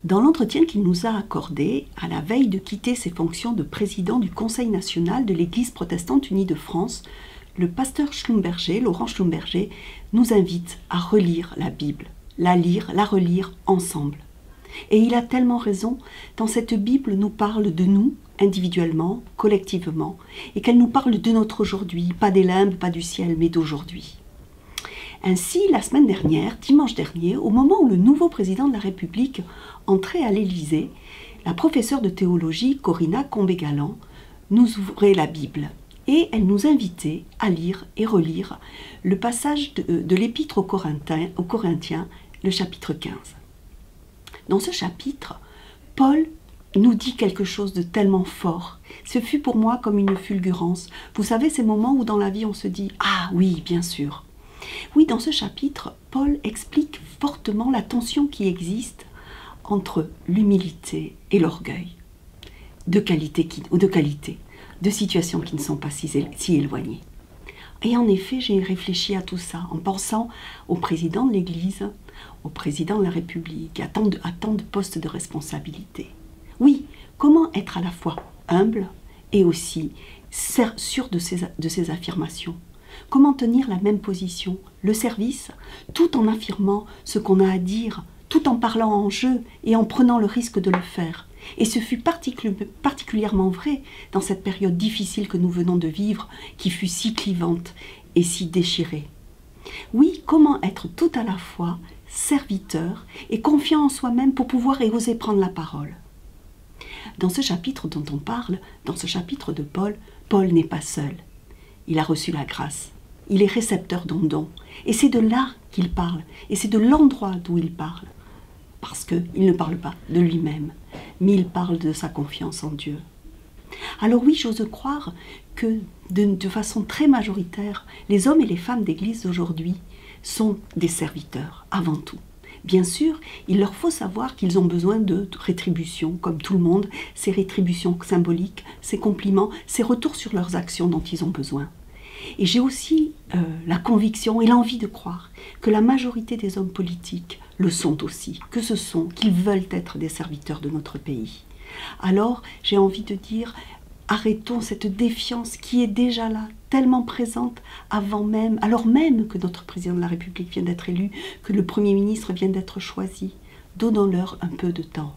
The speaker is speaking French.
Dans l'entretien qu'il nous a accordé à la veille de quitter ses fonctions de président du Conseil national de l'Église protestante unie de France, le pasteur Schlumberger, Laurent Schlumberger, nous invite à relire la Bible, la lire, la relire ensemble. Et il a tellement raison, dans cette Bible nous parle de nous, individuellement, collectivement, et qu'elle nous parle de notre aujourd'hui, pas des limbes, pas du ciel, mais d'aujourd'hui. Ainsi, la semaine dernière, dimanche dernier, au moment où le nouveau président de la République entrait à l'Élysée, la professeure de théologie, Corinna Combé-Galant, nous ouvrait la Bible et elle nous invitait à lire et relire le passage de l'Épître aux Corinthiens, le chapitre 15. Dans ce chapitre, Paul nous dit quelque chose de tellement fort. Ce fut pour moi comme une fulgurance. Vous savez, ces moments où dans la vie on se dit « Ah oui, bien sûr ». Oui, dans ce chapitre, Paul explique fortement la tension qui existe entre l'humilité et l'orgueil, de qualité, de situations qui ne sont pas si éloignées. Et en effet, j'ai réfléchi à tout ça en pensant au président de l'Église, au président de la République, à tant de postes de responsabilité. Oui, comment être à la fois humble et aussi sûr de ses affirmations? Comment tenir la même position, le service, tout en affirmant ce qu'on a à dire, tout en parlant en jeu et en prenant le risque de le faire. Et ce fut particulièrement vrai dans cette période difficile que nous venons de vivre, qui fut si clivante et si déchirée. Oui, comment être tout à la fois serviteur et confiant en soi-même pour pouvoir et oser prendre la parole. Dans ce chapitre dont on parle, dans ce chapitre de Paul, Paul n'est pas seul. Il a reçu la grâce, il est récepteur d'un don. Et c'est de là qu'il parle, et c'est de l'endroit d'où il parle. Parce qu'il ne parle pas de lui-même, mais il parle de sa confiance en Dieu. Alors oui, j'ose croire que de façon très majoritaire, les hommes et les femmes d'église d'aujourd'hui sont des serviteurs, avant tout. Bien sûr, il leur faut savoir qu'ils ont besoin de rétribution, comme tout le monde, ces rétributions symboliques, ces compliments, ces retours sur leurs actions dont ils ont besoin. Et j'ai aussi la conviction et l'envie de croire que la majorité des hommes politiques le sont aussi, qu'ils veulent être des serviteurs de notre pays. Alors, j'ai envie de dire, arrêtons cette défiance qui est déjà là, tellement présente alors même que notre président de la République vient d'être élu, que le Premier ministre vient d'être choisi. Donnons-leur un peu de temps.